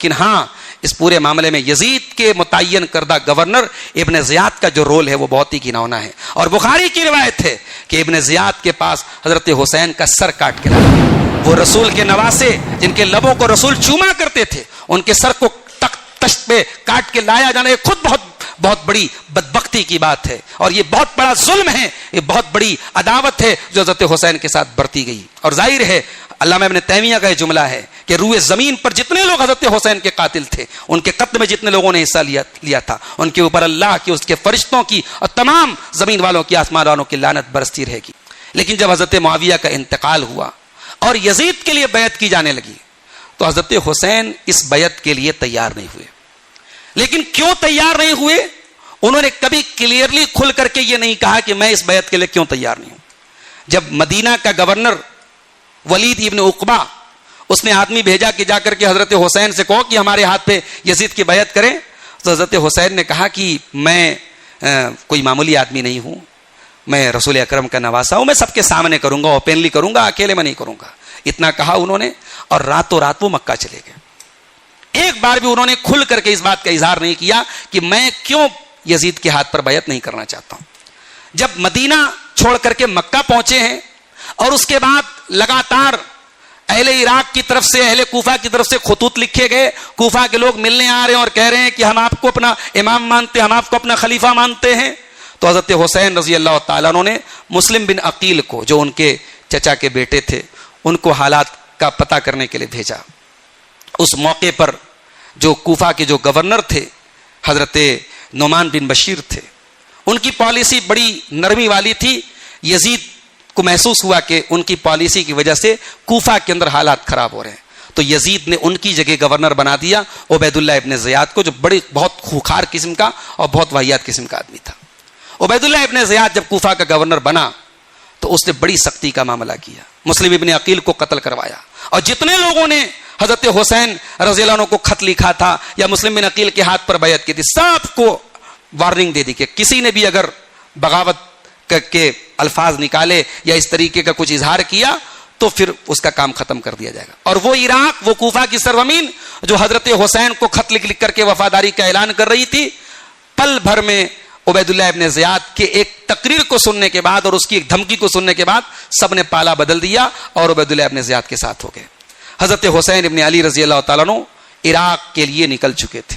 لیکن ہاں اس پورے معاملے میں یزید کے متعین کردہ گورنر ابن زیاد کا جو رول ہے وہ بہت ہی گھناؤنا ہے. اور بخاری کی روایت ہے کہ ابن زیاد کے پاس حضرت حسین کا سر کاٹ کے لایا. وہ رسول کے نواسے جن کے لبوں کو رسول چوما کرتے تھے, ان کے سر کو تشت پہ کاٹ کے لایا جانا یہ خود بہت بڑی بدبختی کی بات ہے, اور یہ بہت بڑا ظلم ہے, یہ بہت بڑی عداوت ہے جو حضرت حسین کے ساتھ برتی گئی. اور ظاہر ہے علامہ ابن تیمیہ کا یہ جملہ ہے کہ روئے زمین پر جتنے لوگ حضرت حسین کے قاتل تھے, ان کے قتل میں جتنے لوگوں نے حصہ لیا تھا, ان کے اوپر اللہ کی, اس کے فرشتوں کی اور تمام زمین والوں کی, آسمان والوں کی لعنت برستی رہے گی. لیکن جب حضرت معاویہ کا انتقال ہوا اور یزید کے لیے بیعت کی جانے لگی تو حضرت حسین اس بیعت کے لیے تیار نہیں ہوئے. لیکن کیوں تیار نہیں ہوئے؟ انہوں نے کبھی کلیئرلی کھل کر کے یہ نہیں کہا کہ میں اس بیعت کے لیے کیوں تیار نہیں ہوں. جب مدینہ کا گورنر ولید ابن عقبہ, اس نے آدمی بھیجا کہ جا کر کے حضرت حسین سے کہو کہ ہمارے ہاتھ پہ یزید کی بیعت کریں, تو حضرت حسین نے کہا کہ میں کوئی معمولی آدمی نہیں ہوں, میں رسول اکرم کا نواسا ہوں, میں سب کے سامنے کروں گا, اوپنلی کروں گا, اکیلے میں نہیں کروں گا. اتنا کہا انہوں نے, اور راتوں رات وہ مکہ چلے گئے. ایک بار بھی انہوں نے کھل کر کے اس بات کا اظہار نہیں کیا کہ میں کیوں یزید کے ہاتھ پر بیعت نہیں کرنا چاہتا ہوں. جب مدینہ چھوڑ کر کے مکہ پہنچے ہیں اور اس کے بعد لگاتار اہل عراق کی طرف سے, اہل کوفہ کی طرف سے خطوط لکھے گئے, کوفہ کے لوگ ملنے آ رہے ہیں اور کہہ رہے ہیں کہ ہم آپ کو اپنا امام مانتے ہیں, ہم آپ کو اپنا خلیفہ مانتے ہیں, تو حضرت حسین رضی اللہ تعالیٰ عنہ نے مسلم بن عقیل کو, جو ان کے چچا کے بیٹے تھے, ان کو حالات کا پتہ کرنے کے لیے بھیجا. اس موقع پر جو کوفہ کے جو گورنر تھے حضرت نعمان بن بشیر تھے, ان کی پالیسی بڑی نرمی والی تھی. یزید کو محسوس ہوا کہ ان کی پالیسی کی وجہ سے کوفہ کے اندر حالات خراب ہو رہے ہیں, تو یزید نے ان کی جگہ گورنر بنا دیا عبید اللہ ابن زیاد کو, جو بہت خوخار قسم کا اور بہت واہیات قسم کا آدمی تھا. عبید اللہ ابن زیاد جب کوفہ کا گورنر بنا تو اس نے بڑی سختی کا معاملہ کیا, مسلم ابن عقیل کو قتل کروایا, اور جتنے لوگوں نے حضرت حسین رضی اللہ عنہ کو خط لکھا تھا یا مسلم بن عقیل کے ہاتھ پر بیعت کی تھی, سب کو وارننگ دے دی کہ کسی نے بھی اگر بغاوت کے الفاظ نکالے یا اس طریقے کا کچھ اظہار کیا تو پھر اس کا کام ختم کر دیا جائے گا. اور وہ عراق, وہ کوفہ کی سرزمین جو حضرت حسین کو خط لکھ کر کے وفاداری کا اعلان کر رہی تھی, پل بھر میں عبید اللہ ابن زیاد کے ایک تقریر کو سننے کے بعد اور اس کی ایک دھمکی کو سننے کے بعد سب نے پالا بدل دیا اور عبید اللہ ابن زیاد کے ساتھ ہو گئے. حضرت حسین ابن علی رضی اللہ تعالیٰ عنہ عراق کے لیے نکل چکے تھے,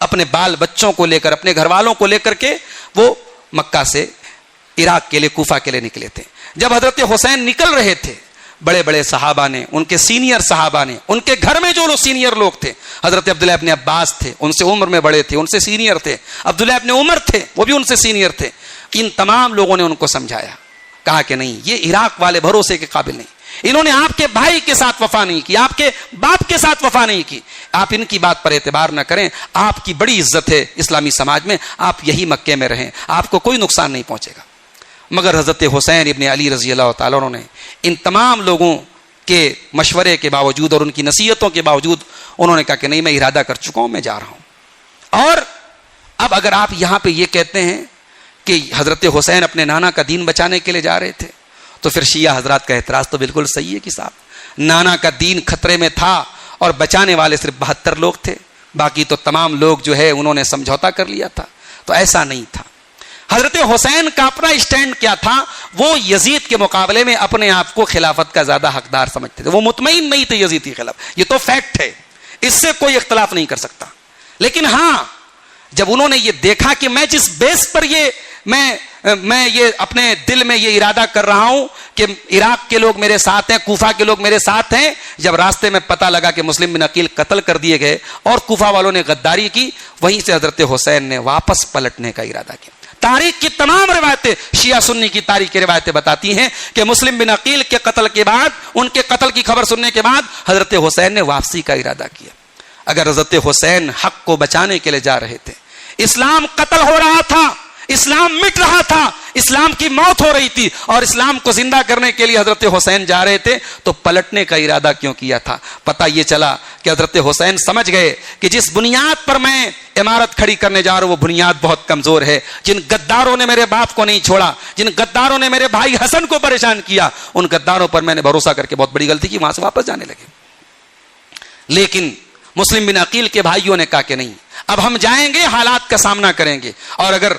اپنے بال بچوں کو لے کر, اپنے گھر والوں کو لے کر کے وہ مکہ سے عراق کے لیے, کوفہ کے لیے نکلے تھے. جب حضرت حسین نکل رہے تھے, بڑے بڑے صحابہ نے, ان کے سینئر صحابہ نے, ان کے گھر میں جو لوگ سینئر لوگ تھے, حضرت عبداللہ ابن عباس تھے, ان سے عمر میں بڑے تھے, ان سے سینئر تھے, عبداللہ ابن عمر تھے, وہ بھی ان سے سینئر تھے, ان تمام لوگوں نے ان کو سمجھایا, کہا کہ نہیں, یہ عراق والے بھروسے کے قابل نہیں, انہوں نے آپ کے بھائی کے ساتھ وفا نہیں کی, آپ کے باپ کے ساتھ وفا نہیں کی, آپ ان کی بات پر اعتبار نہ کریں, آپ کی بڑی عزت ہے اسلامی سماج میں, آپ یہی مکے میں رہیں, آپ کو کوئی نقصان نہیں پہنچے گا. مگر حضرت حسین ابن علی رضی اللہ تعالیٰ عنہ نے ان تمام لوگوں کے مشورے کے باوجود اور ان کی نصیحتوں کے باوجود انہوں نے کہا کہ نہیں, میں ارادہ کر چکا ہوں, میں جا رہا ہوں. اور اب اگر آپ یہاں پہ یہ کہتے ہیں کہ حضرت حسین اپنے نانا کا دین بچانے کے لیے جا رہے تھے, تو پھر شیعہ حضرات کا اعتراض تو بالکل صحیح ہے کہ صاحب, نانا کا دین خطرے میں تھا اور بچانے والے صرف 72 لوگ تھے, باقی تو تمام لوگ جو ہے انہوں نے سمجھوتا کر لیا تھا. تو ایسا نہیں تھا. حضرت حسین کا اپنا اسٹینڈ کیا تھا, وہ یزید کے مقابلے میں اپنے آپ کو خلافت کا زیادہ حقدار سمجھتے تھے, وہ مطمئن نہیں تھے یزید کے خلاف, یہ تو فیکٹ ہے, اس سے کوئی اختلاف نہیں کر سکتا. لیکن ہاں جب انہوں نے یہ دیکھا کہ میں جس بیس پر میں یہ اپنے دل میں یہ ارادہ کر رہا ہوں کہ عراق کے لوگ میرے ساتھ ہیں, کوفہ کے لوگ میرے ساتھ ہیں, جب راستے میں پتہ لگا کہ مسلم بن عقیل قتل کر دیے گئے اور کوفہ والوں نے غداری کی, وہیں سے حضرت حسین نے واپس پلٹنے کا ارادہ کیا. تاریخ کی تمام روایتیں, شیعہ سنی کی تاریخ کی روایتیں بتاتی ہیں کہ مسلم بن عقیل کے قتل کے بعد, ان کے قتل کی خبر سننے کے بعد حضرت حسین نے واپسی کا ارادہ کیا. اگر حضرت حسین حق کو بچانے کے لیے جا رہے تھے, اسلام قتل ہو رہا تھا, اسلام مٹ رہا تھا, اسلام کی موت ہو رہی تھی, اور اسلام کو زندہ کرنے کے لیے حضرت حسین جا رہے تھے, تو پلٹنے کا ارادہ کیوں کیا تھا؟ پتہ یہ چلا کہ حضرت حسین سمجھ گئے کہ جس بنیاد پر میں عمارت کھڑی کرنے جا رہا ہوں وہ بنیاد بہت کمزور ہے. جن غداروں نے میرے باپ کو نہیں چھوڑا, جن غداروں نے میرے بھائی حسن کو پریشان کیا, ان غداروں پر میں نے بھروسہ کر کے بہت بڑی غلطی کی, وہاں سے واپس جانے لگے. لیکن مسلم بن عقیل کے بھائیوں نے کہا کہ نہیں، اب ہم جائیں گے، حالات کا سامنا کریں گے، اور اگر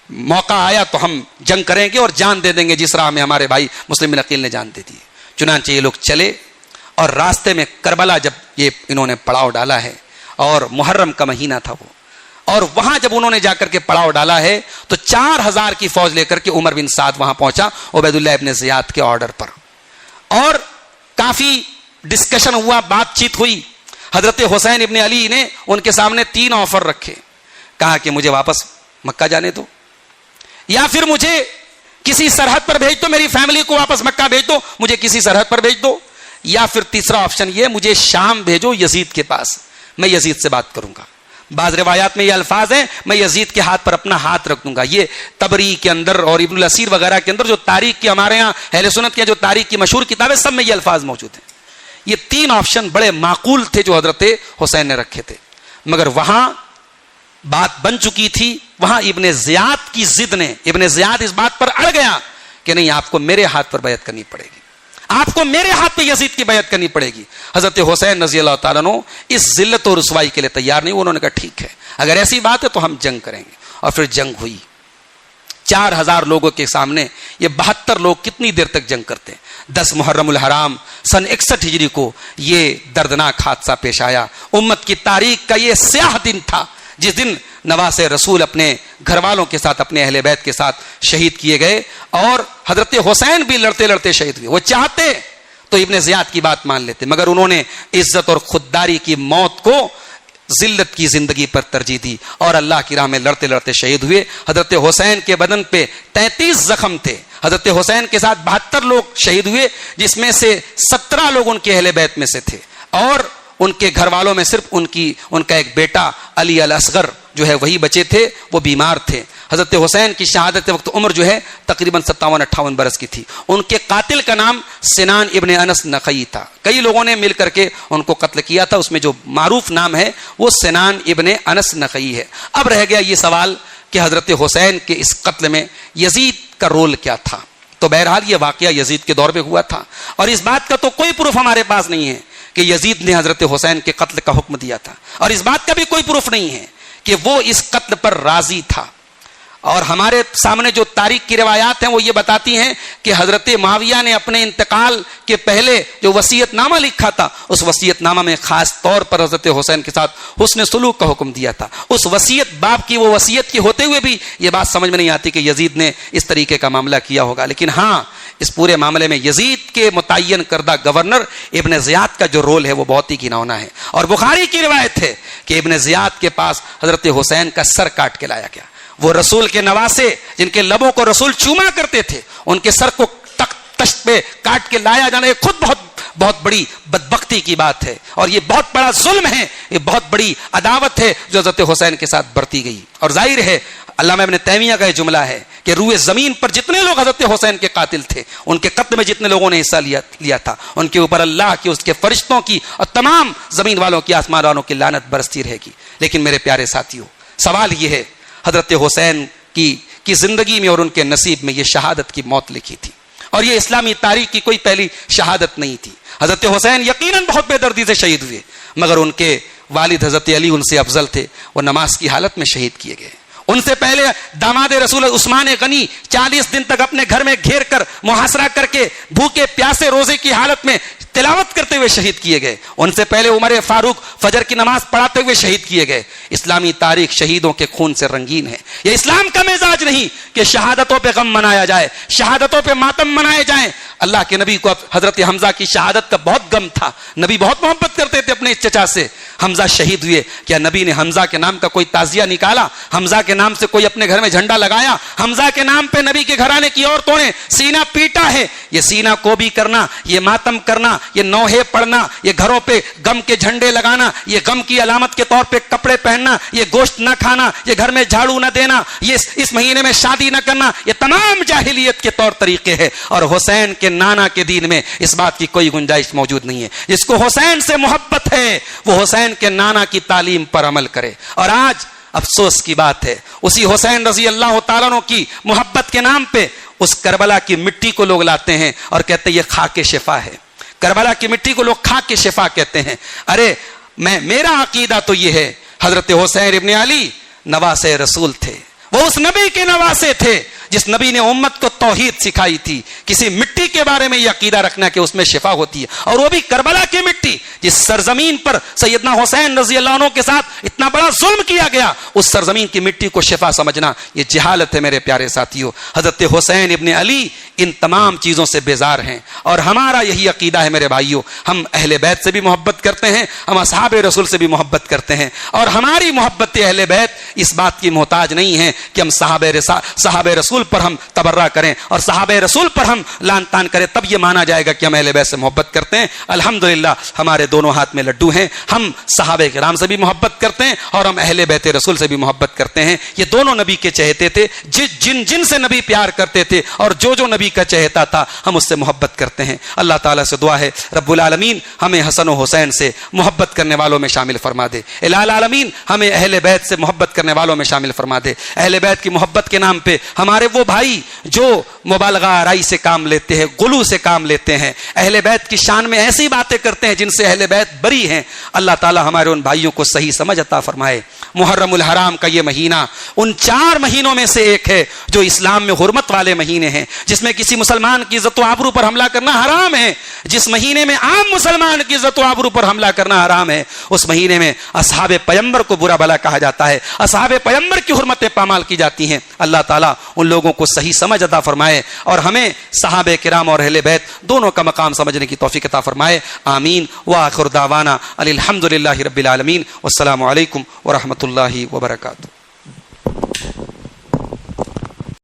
موقع آیا تو ہم جنگ کریں گے اور جان دے دیں گے جس راہ میں ہمارے بھائی مسلم بن عقیل نے جان دے دی۔ چنانچہ یہ لوگ چلے، اور راستے میں کربلا جب یہ انہوں نے پڑاؤ ڈالا ہے، اور محرم کا مہینہ تھا وہ، اور وہاں جب انہوں نے جا کر کے پڑاؤ ڈالا ہے تو 4000 کی فوج لے کر کے عمر بن سعد وہاں پہنچا عبید اللہ ابن زیاد کے آرڈر پر، اور کافی ڈسکشن ہوا، بات چیت ہوئی۔ حضرت حسین ابن علی نے ان کے سامنے 3 آفر رکھے، کہا کہ مجھے واپس مکہ جانے دو، یا پھر مجھے کسی سرحد پر بھیج دو، میری فیملی کو واپس مکہ بھیج دو، مجھے کسی سرحد پر بھیج دو، یا پھر تیسرا آپشن یہ، مجھے شام بھیجو یزید کے پاس، میں یزید سے بات کروں گا۔ بعض روایات میں یہ الفاظ ہیں، میں یزید کے ہاتھ پر اپنا ہاتھ رکھ دوں گا۔ یہ تبری کے اندر اور ابن الاسیر وغیرہ کے اندر جو تاریخ کی، ہمارے ہاں اہل سنت کی جو تاریخ کی مشہور کتابیں، سب میں یہ الفاظ موجود ہیں۔ یہ 3 آپشن بڑے معقول تھے جو حضرت حسین نے رکھے تھے، مگر وہاں بات بن چکی تھی۔ وہاں ابن زیاد کی ضد نے، ابن زیاد اس بات پر اڑ گیا کہ نہیں، آپ کو میرے ہاتھ پر بیعت کرنی پڑے گی، آپ کو میرے ہاتھ پہ یزید کی بیعت کرنی پڑے گی۔ حضرت حسین رضی اللہ تعالیٰ عنہ اس ذلت و رسوائی کے لیے تیار نہیں، انہوں نے کہا ٹھیک ہے، اگر ایسی بات ہے تو ہم جنگ کریں گے۔ اور پھر جنگ ہوئی 4000 لوگوں کے سامنے۔ یہ 72 لوگ کتنی دیر تک جنگ کرتے ہیں؟ 10 محرم الحرام سن 61 ہجری کو یہ دردناک حادثہ پیش آیا۔ امت کی تاریخ کا یہ سیاہ دن تھا جس دن نواز رسول اپنے گھر والوں کے ساتھ، اپنے اہل بیت کے ساتھ شہید کیے گئے، اور حضرت حسین بھی لڑتے لڑتے شہید ہوئے۔ وہ چاہتے تو ابن زیاد کی بات مان لیتے، مگر انہوں نے عزت اور خودداری کی موت کو ذلت کی زندگی پر ترجیح دی، اور اللہ کی راہ میں لڑتے لڑتے شہید ہوئے۔ حضرت حسین کے بدن پہ 33 زخم تھے، حضرت حسین کے ساتھ 72 لوگ شہید ہوئے، جس میں سے 17 لوگ ان کے اہل بیت میں سے تھے، اور ان کے گھر والوں میں صرف ان کا ایک بیٹا علی الاصغر جو ہے وہی بچے تھے، وہ بیمار تھے۔ حضرت حسین کی شہادت وقت عمر جو ہے تقریباً 57-58 برس کی تھی۔ ان کے قاتل کا نام سنان ابن انس نخعی تھا۔ کئی لوگوں نے مل کر کے ان کو قتل کیا تھا، اس میں جو معروف نام ہے وہ سنان ابن انس نخعی ہے۔ اب رہ گیا یہ سوال کہ حضرت حسین کے اس قتل میں یزید کا رول کیا تھا؟ تو بہرحال یہ واقعہ یزید کے دور میں ہوا تھا، اور اس بات کا تو کوئی پروف ہمارے پاس نہیں ہے کہ یزید نے حضرت حسین کے قتل کا حکم دیا تھا، اور اس بات کا بھی کوئی پروف نہیں ہے کہ وہ اس قتل پر راضی تھا۔ اور ہمارے سامنے جو تاریخ کی روایات ہیں وہ یہ بتاتی ہیں کہ حضرت معاویہ نے اپنے انتقال کے پہلے جو وصیت نامہ لکھا تھا، اس وصیت نامہ میں خاص طور پر حضرت حسین کے ساتھ حسن سلوک کا حکم دیا تھا۔ اس وصیت باپ کی، وہ وصیت کی ہوتے ہوئے بھی یہ بات سمجھ میں نہیں آتی کہ یزید نے اس طریقے کا معاملہ کیا ہوگا۔ لیکن ہاں، اس پورے معاملے میں یزید کے متعین کردہ گورنر ابن زیاد کا جو رول ہے وہ بہت ہی گھناؤنا ہے، اور بخاری کی روایت ہے کہ ابن زیاد کے پاس حضرت حسین کا سر کاٹ کے لایا گیا۔ وہ رسول کے نواسے جن کے لبوں کو رسول چوما کرتے تھے، ان کے سر کو تشت پہ کاٹ کے لایا جانا، یہ خود بہت بڑی بدبختی کی بات ہے، اور یہ بہت بڑا ظلم ہے، یہ بہت بڑی عداوت ہے جو حضرت حسین کے ساتھ برتی گئی۔ اور ظاہر ہے علامہ ابن تیمیہ کا یہ جملہ ہے کہ روئے زمین پر جتنے لوگ حضرت حسین کے قاتل تھے، ان کے قتل میں جتنے لوگوں نے حصہ لیا تھا، ان کے اوپر اللہ کی، اس کے فرشتوں کی اور تمام زمین والوں کی، آسمان والوں کی لعنت برستی رہے گی۔ لیکن میرے پیارے ساتھیوں، سوال یہ ہے، حضرت حسین کی زندگی میں اور ان کے نصیب میں یہ شہادت کی موت لکھی تھی، اور یہ اسلامی تاریخ کی کوئی پہلی شہادت نہیں تھی۔ حضرت حسین یقیناً بہت بے دردی سے شہید ہوئے، مگر ان کے والد حضرت علی ان سے افضل تھے، وہ نماز کی حالت میں شہید کیے گئے۔ ان سے پہلے داماد رسول عثمان غنی 40 دن تک اپنے گھر میں گھیر کر محاصرہ کر کے بھوکے پیاسے روزے کی حالت میں تلاوت کرتے ہوئے شہید کیے گئے۔ ان سے پہلے عمر فاروق فجر کی نماز پڑھاتے ہوئے شہید کیے گئے۔ اسلامی تاریخ شہیدوں کے خون سے رنگین ہے۔ یہ اسلام کا مزاج نہیں کہ شہادتوں پہ غم منایا جائے، شہادتوں پہ ماتم منائے جائیں۔ اللہ کے نبی کو حضرت حمزہ کی شہادت کا بہت غم تھا، نبی بہت محبت کرتے تھے اپنے چچا سے۔ حمزہ شہید ہوئے، کیا نبی نے حمزہ کے نام کا کوئی تعزیہ نکالا؟ حمزہ کے نام سے کوئی اپنے گھر میں جھنڈا لگایا؟ حمزہ کے نام پہ نبی کے گھرانے کی عورتوں نے سینہ پیٹا ہے۔ یہ سینہ کو بھی کرنا، یہ ماتم کرنا، یہ نوحے پڑھنا، یہ گھروں پہ غم کے جھنڈے لگانا، یہ غم کی علامت کے طور پہ کپڑے پہننا، یہ گوشت نہ کھانا، یہ گھر میں جھاڑو نہ دینا، یہ اس مہینے میں شادی نہ کرنا، یہ تمام جاہلیت کے طور طریقے ہیں، اور حسین کے نانا کے دین میں اس بات کی کوئی گنجائش موجود نہیں ہے۔ جس کو حسین سے محبت ہے وہ حسین کے نانا کی تعلیم پر عمل کرے۔ اور آج افسوس کی بات ہے، اسی حسین رضی اللہ تعالیٰ عنہ کی محبت کے نام پہ اس کربلا کی مٹی کو لوگ لاتے ہیں اور کہتے ہیں یہ خاک شفا ہے۔ کربلا کی مٹی کو لوگ خاک شفا کہتے ہیں۔ ارے میرا عقیدہ تو یہ ہے، حضرت حسین ابن علی نواسے رسول تھے، وہ اس نبی کے نواسے تھے جس نبی نے امت کو توحید سکھائی تھی۔ کسی مٹی کے بارے میں یہ عقیدہ رکھنا کہ اس میں شفا ہوتی ہے، اور وہ بھی کربلا کی مٹی، جس سرزمین پر سیدنا حسین رضی اللہ عنہ کے ساتھ اتنا بڑا ظلم کیا گیا، اس سرزمین کی مٹی کو شفا سمجھنا یہ جہالت ہے میرے پیارے ساتھیوں۔ حضرت حسین ابن علی ان تمام چیزوں سے بیزار ہیں، اور ہمارا یہی عقیدہ ہے میرے بھائیوں۔ ہم اہل بیت سے بھی محبت کرتے ہیں، ہم اصحاب رسول سے بھی محبت کرتے ہیں، اور ہماری محبت اہل بیت اس بات کی محتاج نہیں ہے کہ ہم صحابہ رسول پر ہم تبرہ کریں اور صحابہ رسول پر ہم لان تان کریں، تب یہ مانا جائے گا کہ ہم اہل بیت سے محبت کرتے ہیں۔ الحمدللہ ہمارے دونوں ہاتھ میں لڈو ہیں، ہم صحابہ کرام سے بھی محبت کرتے ہیں اور ہم اہل بیت رسول سے بھی محبت کرتے ہیں۔ یہ دونوں نبی کے چہتے تھے، جن سے نبی پیار کرتے تھے، اور جو نبی کا چہتا تھا ہم اس سے محبت کرتے ہیں۔ اللہ تعالیٰ سے دعا ہے رب العالمین ہمیں حسن و حسین سے محبت کرنے والوں میں شامل فرما دے، الہ العالمین ہمیں اہل بیت سے محبت کرنے والوں میں شامل فرما دے۔ اہل بیت کی محبت کے نام پہ ہمارے وہ بھائی جو مبالغہ آرائی سے کام لیتے ہیں، غلو سے کام لیتے ہیں، اہل بیت کی شان میں ایسی باتیں کرتے ہیں جن سے اہل بیت بری ہیں، اللہ تعالی ہمارے ان بھائیوں کو صحیح سمجھ عطا فرمائے۔ محرم الحرام کا یہ مہینہ ان 4 مہینوں میں سے ایک ہے جو اسلام میں حرمت والے مہینے ہیں، جس میں کسی مسلمان کی عزت و آبرو پر حملہ کرنا حرام ہے، جس مہینے میں عام مسلمان کی عزت و آبرو پر حملہ کرنا حرام ہے۔ اس مہینے میں اصحاب پیغمبر کو برا بھلا کہا جاتا ہے، اصحاب پیغمبر کی حرمتیں پامال کی جاتی ہیں۔ اللہ تعالیٰ ان لوگوں کو صحیح سمجھ عطا فرمائے اور ہمیں صحابہ کرام اور اہل بیت دونوں کا مقام سمجھنے کی توفیق عطا فرمائے، آمین۔ وآخر دعوانا الحمدللہ رب العالمین، والسلام علیکم ورحمۃ اللہ وبرکاتہ۔